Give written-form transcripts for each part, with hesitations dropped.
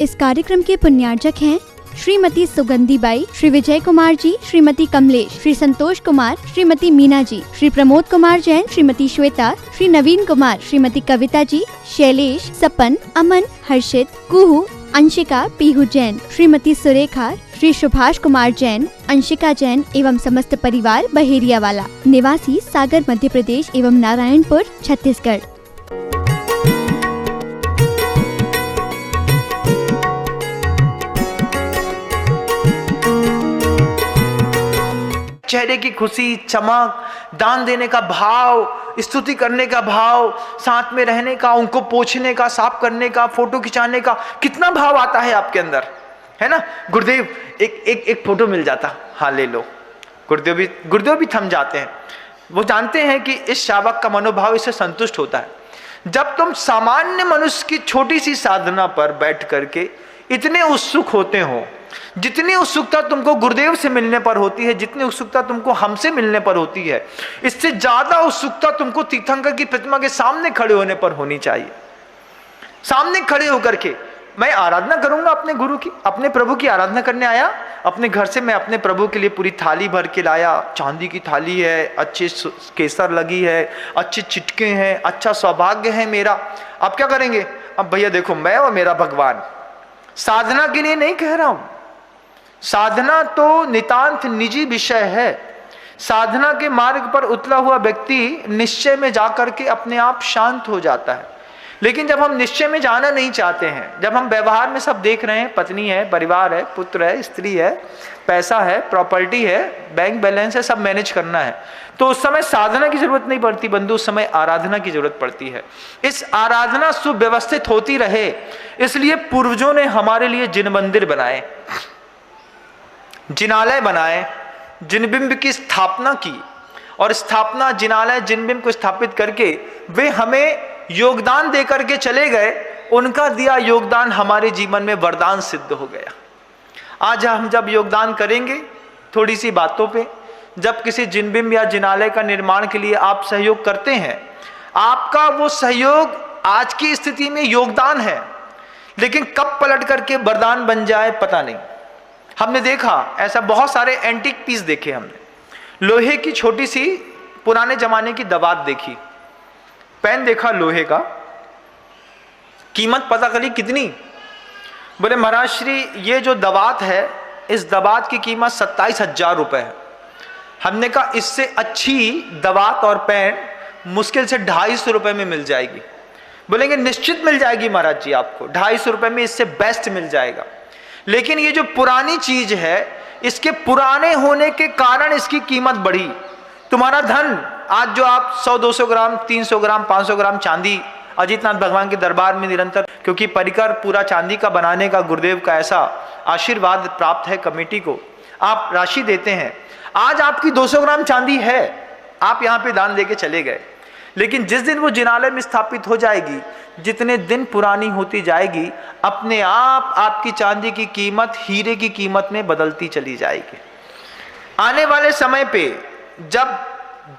इस कार्यक्रम के पुण्यार्चक हैं श्रीमती सुगंधी बाई, श्री विजय कुमार जी, श्रीमती कमलेश, श्री संतोष कुमार, श्रीमती मीना जी, श्री प्रमोद कुमार जैन, श्रीमती श्वेता, श्री नवीन कुमार, श्रीमती कविता जी, शैलेश, सपन, अमन, हर्षित, कुहू, अंशिका, पीहू जैन, श्रीमती सुरेखा, श्री सुभाष कुमार जैन, अंशिका जैन एवं समस्त परिवार बहेरियावाला, निवासी सागर मध्य प्रदेश एवं नारायणपुर छत्तीसगढ़। चेहरे की खुशी, चमक, दान देने का भाव, स्तुति करने का भाव, साथ में रहने का, उनको पोंछने का, साफ करने का, फोटो खिंचाने का, कितना भाव आता है आपके अंदर, है ना। गुरुदेव एक फोटो मिल जाता, हाँ ले लो। गुरुदेव भी थम जाते हैं। वो जानते हैं कि इस शावक का मनोभाव इससे संतुष्ट होता है। जब तुम सामान्य मनुष्य की छोटी सी साधना पर बैठ करके इतने उत्सुक होते हो, जितनी उत्सुकता तुमको गुरुदेव से मिलने पर होती है, जितनी उत्सुकता तुमको हमसे मिलने पर होती है, इससे ज्यादा उत्सुकता तुमको तीर्थंकर की प्रतिमा के सामने खड़े होने पर होनी चाहिए। सामने खड़े होकर के मैं आराधना करूंगा अपने गुरु की, अपने प्रभु की आराधना करने आया। अपने घर से मैं अपने प्रभु के लिए पूरी थाली भर के लाया, चांदी की थाली है, अच्छी केसर लगी है, अच्छे चिटके हैं, अच्छा सौभाग्य है मेरा। अब क्या करेंगे? अब भैया देखो, मैं और मेरा भगवान, साधना के लिए नहीं कह रहा हूं। साधना तो नितांत निजी विषय है। साधना के मार्ग पर उतरा हुआ व्यक्ति निश्चय में जाकर के अपने आप शांत हो जाता है। लेकिन जब हम निश्चय में जाना नहीं चाहते हैं, जब हम व्यवहार में सब देख रहे हैं, पत्नी है, परिवार है, पुत्र है, स्त्री है, पैसा है, प्रॉपर्टी है, बैंक बैलेंस है, सब मैनेज करना है, तो उस समय साधना की जरूरत नहीं पड़ती बंधु, उस समय आराधना की जरूरत पड़ती है। इस आराधना सुव्यवस्थित होती रहे, इसलिए पूर्वजों ने हमारे लिए जिन मंदिर बनाए, जिनालय बनाए, जिनबिंब की स्थापना की, और स्थापना जिनालय जिनबिंब को स्थापित करके वे हमें योगदान देकर के चले गए। उनका दिया योगदान हमारे जीवन में वरदान सिद्ध हो गया। आज हम जब योगदान करेंगे थोड़ी सी बातों पे, जब किसी जिनबिंब या जिनालय का निर्माण के लिए आप सहयोग करते हैं, आपका वो सहयोग आज की स्थिति में योगदान है, लेकिन कब पलट करके वरदान बन जाए पता नहीं। हमने देखा ऐसा, बहुत सारे एंटीक पीस देखे हमने। लोहे की छोटी सी पुराने जमाने की दवात देखी, पेन देखा लोहे का, कीमत पता करी कितनी। बोले महाराज श्री ये जो दवात है, इस दवात की कीमत 27,000 रुपए है। हमने कहा इससे अच्छी दवात और पेन मुश्किल से 250 रुपए में मिल जाएगी। बोलेंगे निश्चित मिल जाएगी महाराज जी, आपको 250 रुपए में इससे बेस्ट मिल जाएगा। लेकिन ये जो पुरानी चीज है, इसके पुराने होने के कारण इसकी कीमत बढ़ी। तुम्हारा धन आज जो आप 100-200 ग्राम, 300 ग्राम, 500 ग्राम चांदी अजितनाथ भगवान के दरबार में निरंतर, क्योंकि परिकर पूरा चांदी का बनाने का गुरुदेव का ऐसा आशीर्वाद प्राप्त है कमेटी को, आप राशि देते हैं। आज आपकी 200 ग्राम चांदी है, आप यहाँ पे दान देके चले गए, लेकिन जिस दिन वो जिनालय में स्थापित हो जाएगी, जितने दिन पुरानी होती जाएगी, अपने आप आपकी चांदी की कीमत हीरे की कीमत में बदलती चली जाएगी। आने वाले समय पे जब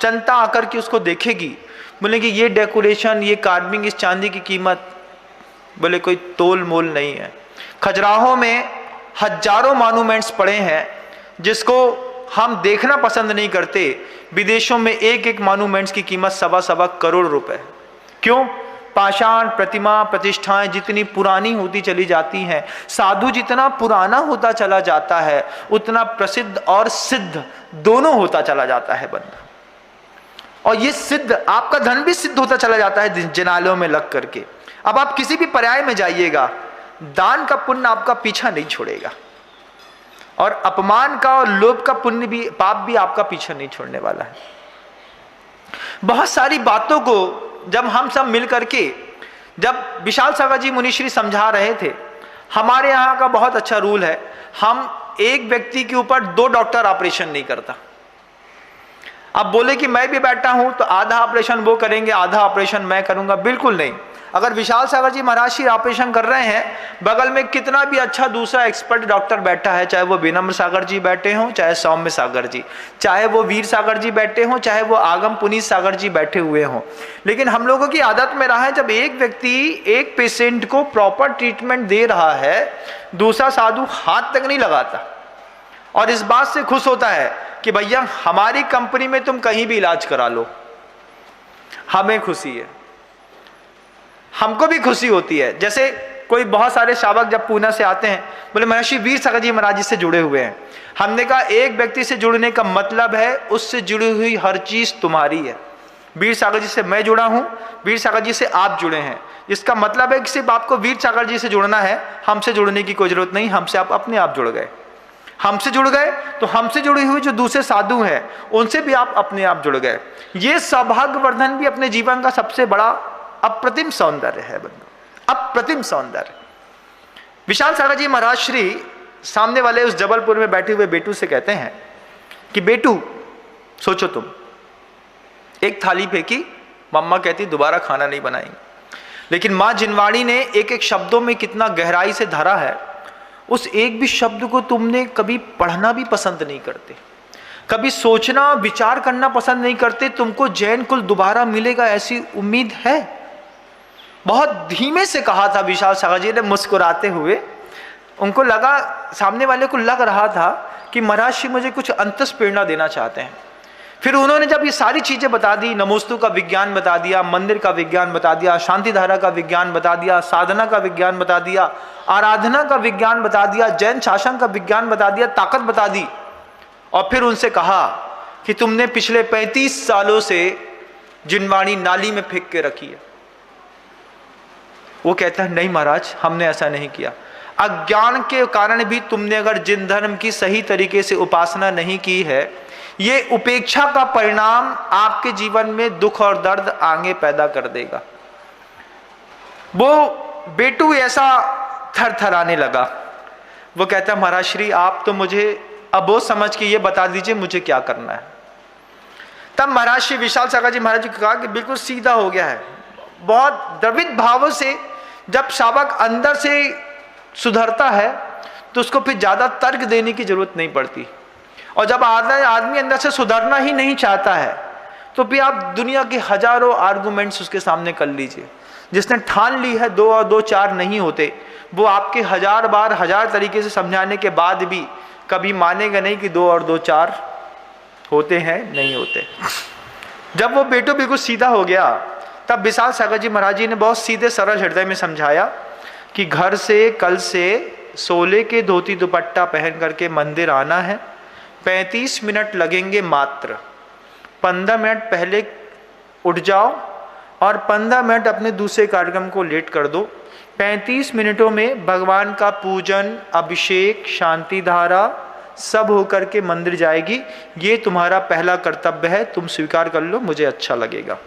जनता आकर के उसको देखेगी, बोलेगी ये डेकोरेशन, ये कार्विंग, इस चांदी की कीमत बोले कोई तोल मोल नहीं है। खजुराहो में हजारों मॉन्यूमेंट्स पड़े हैं जिसको हम देखना पसंद नहीं करते। विदेशों में एक एक मॉन्यूमेंट्स की कीमत 1.25 करोड़ रुपए। क्यों? पाषाण प्रतिमा प्रतिष्ठाएं जितनी पुरानी होती चली जाती हैं, साधु जितना पुराना होता चला जाता है, उतना प्रसिद्ध और सिद्ध दोनों होता चला जाता है बंधु। और ये सिद्ध, आपका धन भी सिद्ध होता चला जाता है जिनालयों में लग करके। अब आप किसी भी पर्याय में जाइएगा, दान का पुण्य आपका पीछा नहीं छोड़ेगा, और अपमान का और लोभ का पुण्य भी, पाप भी आपका पीछा नहीं छोड़ने वाला है। बहुत सारी बातों को जब हम सब मिल करके, जब विशाल सागर जी मुनिश्री समझा रहे थे, हमारे यहाँ का बहुत अच्छा रूल है, हम एक व्यक्ति के ऊपर 2 डॉक्टर ऑपरेशन नहीं करता। अब बोले कि मैं भी बैठा हूं तो आधा ऑपरेशन वो करेंगे, आधा ऑपरेशन मैं करूंगा, बिल्कुल नहीं। अगर विशाल सागर जी महाराज श्री ऑपरेशन कर रहे हैं, बगल में कितना भी अच्छा दूसरा एक्सपर्ट डॉक्टर बैठा है, चाहे वो विनम्र सागर जी बैठे हों, चाहे सौम्य सागर जी, चाहे वो वीर सागर जी बैठे हों, चाहे वो आगम पुनीत सागर जी बैठे हुए हों, लेकिन हम लोगों की आदत में रहा है जब एक व्यक्ति एक पेशेंट को प्रॉपर ट्रीटमेंट दे रहा है, दूसरा साधु हाथ तक नहीं लगाता और इस बात से खुश होता है कि भैया हमारी कंपनी में तुम कहीं भी इलाज करा लो, हमें खुशी है, हमको भी खुशी होती है। जैसे कोई बहुत सारे शावक जब पूना से आते हैं, बोले महर्षि वीर सागर जी महाराज जी से जुड़े हुए हैं। हमने कहा एक व्यक्ति से जुड़ने का मतलब है उससे जुड़ी हुई हर चीज तुम्हारी है। वीर सागर जी से मैं जुड़ा हूं, वीर सागर जी से आप जुड़े हैं, इसका मतलब है कि सिर्फ आपको वीर सागर जी से जुड़ना है, हमसे जुड़ने की कोई जरूरत नहीं, हमसे आप अपने आप जुड़ गए। हमसे जुड़ गए तो हमसे जुड़े हुए जो दूसरे साधु हैं उनसे भी आप अपने आप जुड़ गए। ये सौभाग्यवर्धन भी अपने जीवन का सबसे बड़ा अप्रतिम सौंदर्य है बंधु, अप्रतिम सौंदर्य। विशाल सागर जी महाराज श्री सामने वाले उस जबलपुर में बैठे हुए बेटू से कहते हैं कि बेटू सोचो, तुम एक थाली फेंकी, मम्मा कहती दोबारा खाना नहीं बनाएंगे, लेकिन मां जिनवाड़ी ने एक एक शब्दों में कितना गहराई से धरा है, उस एक भी शब्द को तुमने कभी पढ़ना भी पसंद नहीं करते, कभी सोचना विचार करना पसंद नहीं करते। तुमको जैन कुल दोबारा मिलेगा ऐसी उम्मीद है? बहुत धीमे से कहा था विशाल सागर जी ने मुस्कुराते हुए। उनको लगा, सामने वाले को लग रहा था कि महाराज श्री मुझे कुछ अंतस प्रेरणा देना चाहते हैं। फिर उन्होंने जब ये सारी चीजें बता दी, नमोस्तु का विज्ञान बता दिया, मंदिर का विज्ञान बता दिया, शांति धारा का विज्ञान बता दिया, साधना का विज्ञान बता दिया, आराधना का विज्ञान बता दिया, जैन शासन का विज्ञान बता दिया, ताकत बता दी, और फिर उनसे कहा कि तुमने पिछले 35 सालों से जिनवाणी नाली में फेंक के रखी है। वो कहता है नहीं महाराज, हमने ऐसा नहीं किया। अज्ञान के कारण भी तुमने अगर जिन धर्म की सही तरीके से उपासना नहीं की है, ये उपेक्षा का परिणाम आपके जीवन में दुख और दर्द आगे पैदा कर देगा। वो बेटू ऐसा थरथराने लगा। वो कहता है महाराज श्री आप तो मुझे अब वो समझ के ये बता दीजिए मुझे क्या करना है। तब महाराज श्री विशाल सागर जी महाराज जी को कहा कि बिल्कुल सीधा हो गया है। बहुत द्रवित भावों से जब शावक अंदर से सुधरता है तो उसको फिर ज्यादा तर्क देने की जरूरत नहीं पड़ती, और जब आदमी अंदर से सुधरना ही नहीं चाहता है तो फिर आप दुनिया के हजारों आर्गुमेंट्स उसके सामने कर लीजिए। जिसने ठान ली है 2 और 2 4 नहीं होते, वो आपके 1000 बार 1000 तरीके से समझाने के बाद भी कभी मानेगा नहीं कि 2 और 2 4 होते हैं, नहीं होते। जब वो बेटो बिल्कुल सीधा हो गया तब विशाल सागर जी महाराज जी ने बहुत सीधे सरल हृदय में समझाया कि घर से कल से सोले के धोती दुपट्टा पहन करके मंदिर आना है। 35 मिनट लगेंगे मात्र। 15 मिनट पहले उठ जाओ और 15 मिनट अपने दूसरे कार्यक्रम को लेट कर दो। 35 मिनटों में भगवान का पूजन, अभिषेक, शांति धारा सब होकर के मंदिर जाएगी। ये तुम्हारा पहला कर्तव्य है, तुम स्वीकार कर लो, मुझे अच्छा लगेगा।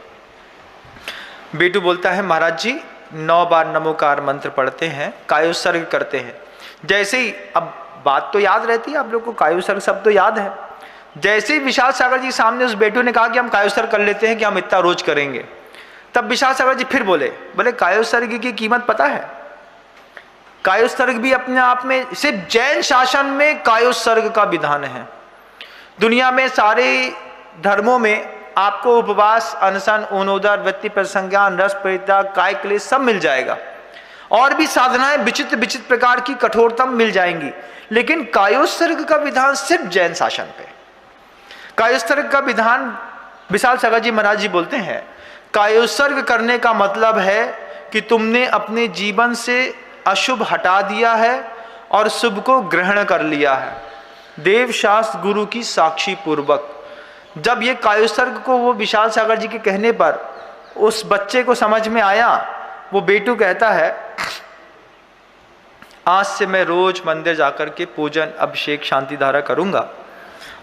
बेटू बोलता है महाराज जी 9 बार नमोकार मंत्र पढ़ते हैं, कायोत्सर्ग करते हैं। जैसे ही, अब बात तो याद रहती है आप लोग को, कायोत्सर्ग सब तो याद है। जैसे ही विशाल सागर जी सामने उस बेटू ने कहा कि हम कायोत्सर्ग कर लेते हैं कि हम इतना रोज करेंगे, तब विशाल सागर जी फिर बोले कायोत्सर्ग की कीमत पता है? कायोत्सर्ग भी अपने आप में, सिर्फ जैन शासन में कायोत्सर्ग का विधान है। दुनिया में सारे धर्मों में आपको उपवास, अनशन, ऊनोदर, वृत्ति प्रसंज्ञान, रस परित्याग, काय क्लेश सब मिल जाएगा, और भी साधनाएं विचित्र विचित्र प्रकार की कठोरतम मिल जाएंगी, लेकिन कायोत्सर्ग का विधान सिर्फ जैन शासन पे। कायोत्सर्ग का विधान विशाल सागर जी महाराज जी बोलते हैं, कायोत्सर्ग करने का मतलब है कि तुमने अपने जीवन से अशुभ हटा दिया है और शुभ को ग्रहण कर लिया है, देव शास्त्र गुरु की साक्षी पूर्वक। जब ये कायोत्सर्ग को वो विशाल सागर जी के कहने पर उस बच्चे को समझ में आया, वो बेटू कहता है आज से मैं रोज मंदिर जाकर के पूजन, अभिषेक, शांति धारा करूंगा।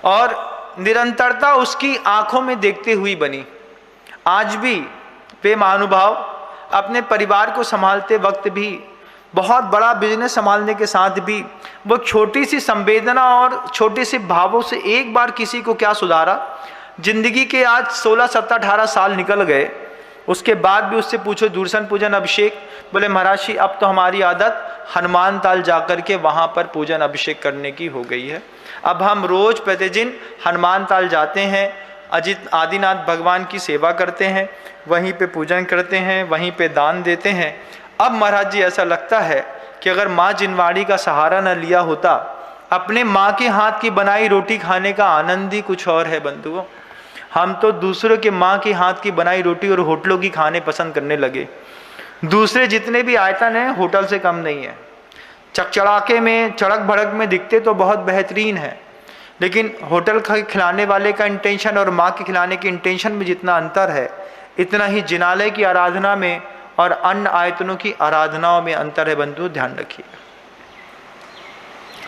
और निरंतरता उसकी आंखों में देखते हुई बनी। आज भी वे महानुभाव अपने परिवार को संभालते वक्त भी, बहुत बड़ा बिजनेस संभालने के साथ भी, वो छोटी सी संवेदना और छोटे से भावों से एक बार किसी को क्या सुधारा। जिंदगी के आज 16, 17, 18 साल निकल गए, उसके बाद भी उससे पूछो दूरसन पूजन अभिषेक, बोले महाराज जी अब तो हमारी आदत हनुमान ताल जाकर के वहाँ पर पूजन अभिषेक करने की हो गई है। अब हम रोज प्रतिदिन हनुमान ताल जाते हैं, अजित आदिनाथ भगवान की सेवा करते हैं, वहीं पे पूजन करते हैं, वहीं पे दान देते हैं। अब महाराज जी ऐसा लगता है कि अगर माँ जिनवाड़ी का सहारा न लिया होता, अपने माँ के हाथ की बनाई रोटी खाने का आनंद ही कुछ और है बंधुओं। हम तो दूसरों के माँ के हाथ की बनाई रोटी और होटलों की खाने पसंद करने लगे। दूसरे जितने भी आयतन हैं होटल से कम नहीं है, चकचड़ाके में चड़क भड़क में दिखते तो बहुत बेहतरीन है, लेकिन होटल का खिलाने वाले का इंटेंशन और माँ के खिलाने की इंटेंशन में जितना अंतर है, इतना ही जिनालय की आराधना में और अन्य आयतनों की आराधनाओं में अंतर है बंधु, ध्यान रखिए।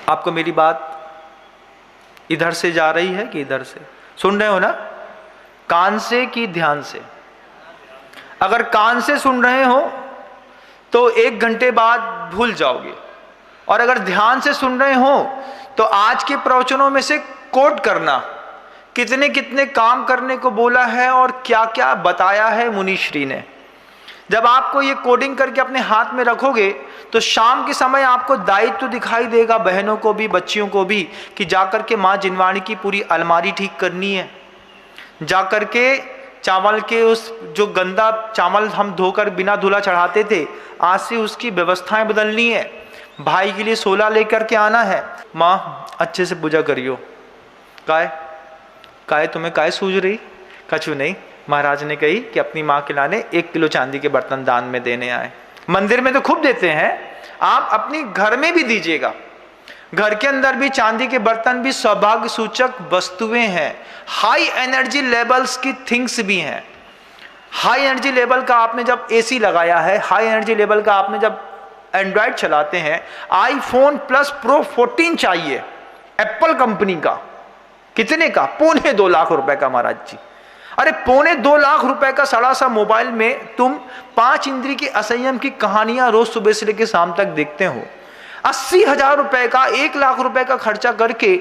आपको मेरी बात इधर से जा रही है कि इधर से सुन रहे हो ना? कान से कि ध्यान से? अगर कान से सुन रहे हो तो 1 घंटे बाद भूल जाओगे, और अगर ध्यान से सुन रहे हो तो आज के प्रवचनों में से कोट करना, कितने कितने काम करने को बोला है और क्या क्या बताया है मुनीश्री ने। जब आपको ये कोडिंग करके अपने हाथ में रखोगे तो शाम के समय आपको दायित्व दिखाई देगा, बहनों को भी बच्चियों को भी, कि जाकर के माँ जिनवाणी की पूरी अलमारी ठीक करनी है, जाकर के चावल के उस जो गंदा चावल हम धोकर बिना धुला चढ़ाते थे, आज से उसकी व्यवस्थाएं बदलनी है। भाई के लिए 16 लेकर के आना है, माँ अच्छे से पूजा करियो। काय तुम्हें काय सूझ रही? कछु नहीं, महाराज ने कही कि अपनी माँ के लाने 1 किलो चांदी के बर्तन दान में देने आए। मंदिर में तो खूब देते हैं, आप अपनी घर में भी दीजिएगा। घर के अंदर भी चांदी के बर्तन भी सौभाग्य सूचक वस्तुएं हैं, हाई एनर्जी लेवल्स की थिंग्स भी हैं। हाई एनर्जी लेवल का आपने जब एसी लगाया है, हाई एनर्जी लेवल का आपने जब एंड्रॉइड चलाते हैं, आईफोन प्लस प्रो 14 चाहिए एप्पल कंपनी का। कितने का? 2.25 लाख रुपए का महाराज जी। अरे 2.25 लाख रुपए का सड़ा सा मोबाइल में तुम 5 इंद्री के असंयम की कहानियां रोज सुबह से लेकर शाम तक देखते हो। 80,000 रुपए का, 1 लाख रुपए का खर्चा करके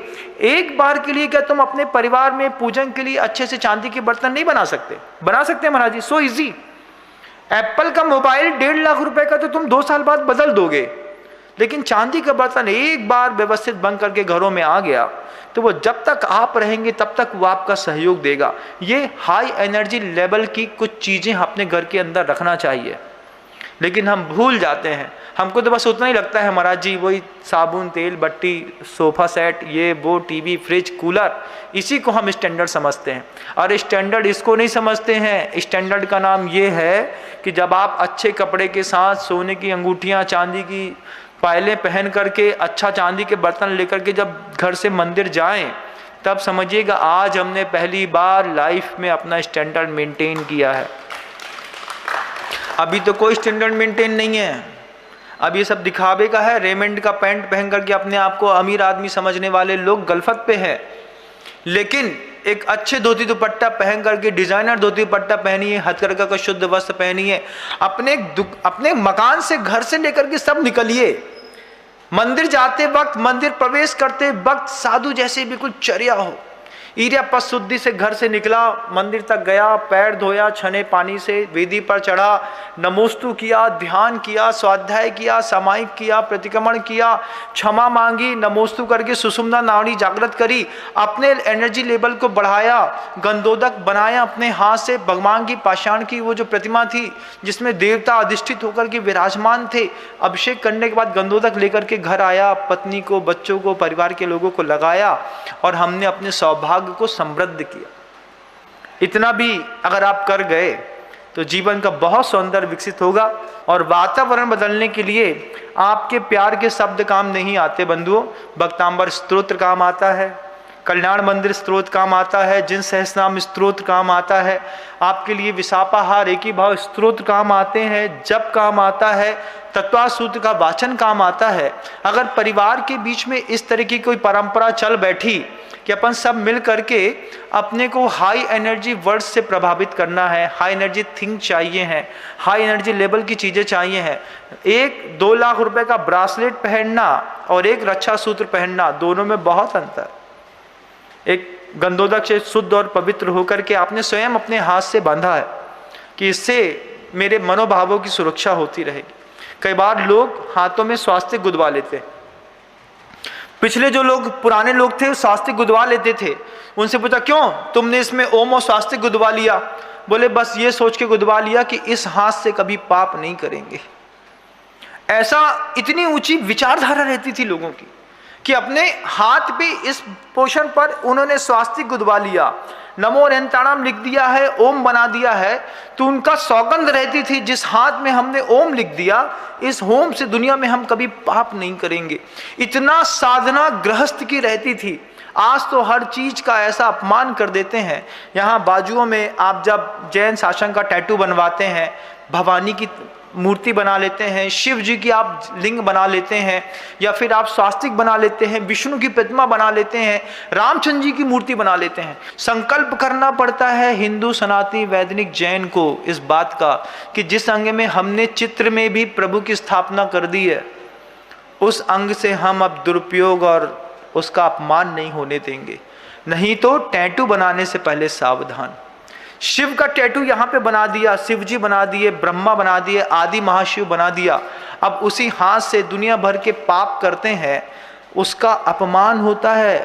एक बार के लिए क्या तुम अपने परिवार में पूजन के लिए अच्छे से चांदी के बर्तन नहीं बना सकते? बना सकते हैं महाराज जी, सो इजी। एप्पल का मोबाइल 1.5 लाख रुपए का तो तुम 2 साल बाद बदल दोगे, लेकिन चांदी का बर्तन एक बार व्यवस्थित बन करके घरों में आ गया तो वो जब तक आप रहेंगे तब तक वो आपका सहयोग देगा। ये हाई एनर्जी लेवल की कुछ चीजें अपने घर के अंदर रखना चाहिए, लेकिन हम भूल जाते हैं। हमको तो बस उतना ही लगता है महाराज जी, वही साबुन तेल बट्टी सोफा सेट ये वो टीवी फ्रिज कूलर, इसी को हम स्टैंडर्ड समझते हैं। और स्टैंडर्ड इसको नहीं समझते हैं, स्टैंडर्ड का नाम ये है कि जब आप अच्छे कपड़े के साथ सोने की अंगूठियां, चांदी की पायलें पहन करके, अच्छा चांदी के बर्तन लेकर के जब घर से मंदिर जाएं, तब समझिएगा आज हमने पहली बार लाइफ में अपना स्टैंडर्ड मेंटेन किया है। अभी तो कोई स्टैंडर्ड मेंटेन नहीं है, अब ये सब दिखावे का है। रेमंड का पैंट पहन करके अपने आप को अमीर आदमी समझने वाले लोग गलफत पे हैं, लेकिन एक अच्छे धोती दुपट्टा पहन करके, डिजाइनर धोती दुपट्टा पहनिए, हथकरघा का शुद्ध वस्त्र पहनिए, अपने मकान से, घर से लेकर के सब निकलिए। मंदिर जाते वक्त, मंदिर प्रवेश करते वक्त साधु जैसे बिल्कुल चर्या हो। ईर्यापस शुद्धि से घर से निकला, मंदिर तक गया, पैर धोया, छने पानी से वेदी पर चढ़ा, नमोस्तु किया, ध्यान किया, स्वाध्याय किया, सामायिक किया, प्रतिक्रमण किया, क्षमा मांगी, नमोस्तु करके सुषुम्ना नाड़ी जागृत करी, अपने एनर्जी लेवल को बढ़ाया, गंधोदक बनाया अपने हाथ से। भगवान की पाषाण की वो जो प्रतिमा थी जिसमें देवता अधिष्ठित होकर के विराजमान थे, अभिषेक करने के बाद गंधोदक लेकर के घर आया, पत्नी को, बच्चों को, परिवार के लोगों को लगाया और हमने अपने सौभाग्य को समृद्ध किया। इतना भी अगर आप कर गए तो जीवन का बहुत सौंदर्य विकसित होगा। और वातावरण बदलने के लिए आपके प्यार के शब्द काम नहीं आते बंधुओं, भक्तांबर स्तोत्र काम आता है, कल्याण मंदिर स्तोत्र काम आता है, जिन सहस्रनाम स्तोत्र काम आता है, आपके लिए विशापाहार एकी भाव स्तोत्र काम आते हैं, जप काम आता है, तत्वा सूत्र का वाचन काम आता है। अगर परिवार के बीच में इस तरह की कोई परंपरा चल बैठी कि अपन सब मिल करके अपने को हाई एनर्जी वर्ड्स से प्रभावित करना है, हाई एनर्जी थिंक चाहिए है, हाई एनर्जी लेवल की चीज़ें चाहिए हैं। 1-2 लाख रुपए का ब्रासलेट पहनना और एक रक्षा सूत्र पहनना, दोनों में बहुत अंतर। एक गंधोदक से शुद्ध और पवित्र होकर के आपने स्वयं अपने हाथ से बांधा है, कि इससे मेरे मनोभावों की सुरक्षा होती रहेगी। कई बार लोग हाथों में स्वास्तिक गुदवा लेते, पिछले जो लोग पुराने लोग थे स्वास्तिक गुदवा लेते थे, उनसे पूछा क्यों तुमने इसमें ओम और स्वास्तिक गुदवा लिया? बोले बस ये सोच के गुदवा लिया कि इस हाथ से कभी पाप नहीं करेंगे। ऐसा इतनी ऊंची विचारधारा रहती थी लोगों की कि अपने हाथ पे इस पोषण पर उन्होंने स्वास्तिक गुदवा लिया, नमो अनंताणाम लिख दिया है, ओम बना दिया है, तो उनका सौगंध रहती थी जिस हाथ में हमने ओम लिख दिया, इस ओम से दुनिया में हम कभी पाप नहीं करेंगे। इतना साधना गृहस्थ की रहती थी। आज तो हर चीज का ऐसा अपमान कर देते हैं। यहाँ बाजुओं में आप जब जैन शासन का टैटू बनवाते हैं, भवानी की मूर्ति बना लेते हैं, शिव जी की आप लिंग बना लेते हैं, या फिर आप स्वास्तिक बना लेते हैं, विष्णु की प्रतिमा बना लेते हैं, रामचंद्र जी की मूर्ति बना लेते हैं। संकल्प करना पड़ता है हिंदू सनातनी वैदिक जैन को इस बात का कि जिस अंग में हमने चित्र में भी प्रभु की स्थापना कर दी है, उस अंग से हम अब दुरुपयोग और उसका अपमान नहीं होने देंगे। नहीं तो टैटू बनाने से पहले सावधान। शिव का टैटू यहाँ पे बना दिया, शिव जी बना दिए, ब्रह्मा बना दिए, आदि महाशिव बना दिया। अब उसी हाथ से दुनिया भर के पाप करते हैं, उसका अपमान होता है,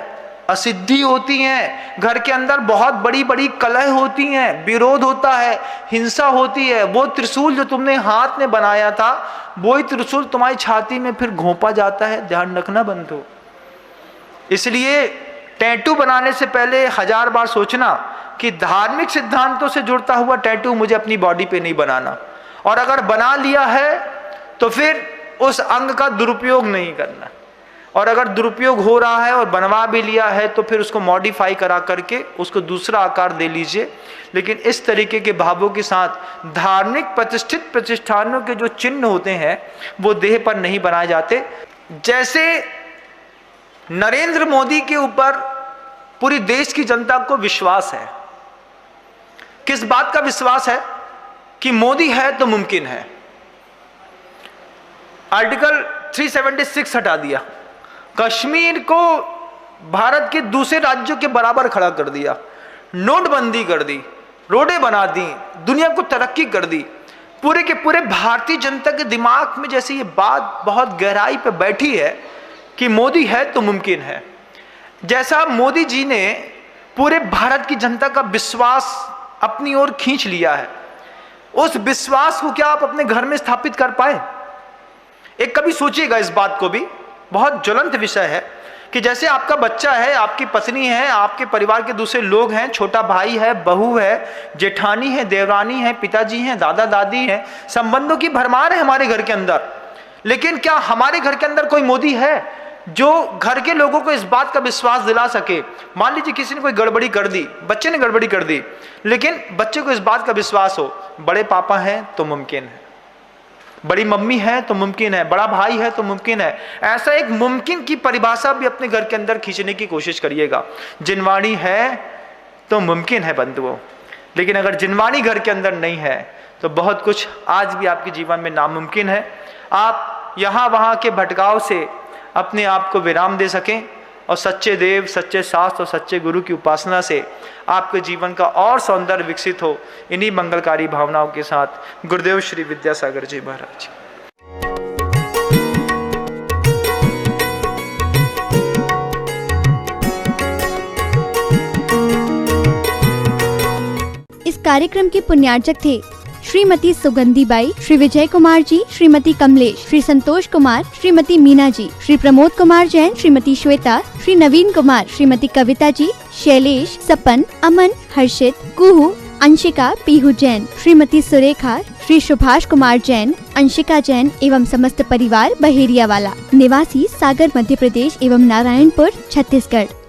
असिद्धि होती है, घर के अंदर बहुत बड़ी बड़ी कलह होती हैं, विरोध होता है, हिंसा होती है। वो त्रिशूल जो तुमने हाथ में बनाया था, वही त्रिशूल तुम्हारी छाती में फिर घोंपा जाता है। ध्यान रखना बंधु। इसलिए टैटू बनाने से पहले 1000 बार सोचना कि धार्मिक सिद्धांतों से जुड़ता हुआ टैटू मुझे अपनी बॉडी पे नहीं बनाना, और अगर बना लिया है तो फिर उस अंग का दुरुपयोग नहीं करना, और अगर दुरुपयोग हो रहा है और बनवा भी लिया है तो फिर उसको मॉडिफाई करा करके उसको दूसरा आकार दे लीजिए। लेकिन इस तरीके के भावों के साथ धार्मिक प्रतिष्ठित प्रतिष्ठानों के जो चिन्ह होते हैं वो देह पर नहीं बनाए जाते। जैसे नरेंद्र मोदी के ऊपर पूरी देश की जनता को विश्वास है। किस बात का विश्वास है? कि मोदी है तो मुमकिन है। आर्टिकल 376 हटा दिया, कश्मीर को भारत के दूसरे राज्यों के बराबर खड़ा कर दिया, नोटबंदी कर दी, रोडें बना दी, दुनिया को तरक्की कर दी। पूरे के पूरे भारतीय जनता के दिमाग में जैसे ये बात बहुत गहराई पे बैठी है कि मोदी है तो मुमकिन है। जैसा मोदी जी ने पूरे भारत की जनता का विश्वास अपनी ओर खींच लिया है, उस विश्वास को क्या आप अपने घर में स्थापित कर पाए? एक कभी सोचिएगा इस बात को भी, बहुत ज्वलंत विषय है कि जैसे आपका बच्चा है, आपकी पत्नी है, आपके परिवार के दूसरे लोग हैं, छोटा भाई है, बहू है, जेठानी है, देवरानी है, पिताजी हैं, दादा दादी हैं, संबंधों की भरमार है हमारे घर के अंदर। लेकिन क्या हमारे घर के अंदर कोई मोदी है जो घर के लोगों को इस बात का विश्वास दिला सके? मान लीजिए किसी ने कोई गड़बड़ी कर दी, बच्चे ने गड़बड़ी कर दी, लेकिन बच्चे को इस बात का विश्वास हो बड़े पापा हैं तो मुमकिन है, बड़ी मम्मी है तो मुमकिन है, बड़ा भाई है तो मुमकिन है। ऐसा एक मुमकिन की परिभाषा भी अपने घर के अंदर खींचने की कोशिश करिएगा। जिनवाणी है तो मुमकिन है बंधुओं, लेकिन अगर जिनवाणी घर के अंदर नहीं है तो बहुत कुछ आज भी आपके जीवन में नामुमकिन है। आप यहाँ वहाँ के भटकाव से अपने आप को विराम दे सकें और सच्चे देव, सच्चे शास्त्र और सच्चे गुरु की उपासना से आपके जीवन का और सौंदर्य विकसित हो। इन्हीं मंगलकारी भावनाओं के साथ गुरुदेव श्री विद्यासागर जी महाराज। इस कार्यक्रम के पुण्यार्चक थे श्रीमती सुगंधी बाई, श्री विजय कुमार जी, श्रीमती कमलेश, श्री संतोष कुमार, श्रीमती मीना जी, श्री प्रमोद कुमार जैन, श्रीमती श्वेता, श्री नवीन कुमार, श्रीमती कविता जी, शैलेश, सपन, अमन, हर्षित, कुहू, अंशिका, पीहू जैन, श्रीमती सुरेखा, श्री सुभाष कुमार जैन, अंशिका जैन एवं समस्त परिवार बहेरिया वाला, निवासी सागर मध्य प्रदेश एवं नारायणपुर छत्तीसगढ़।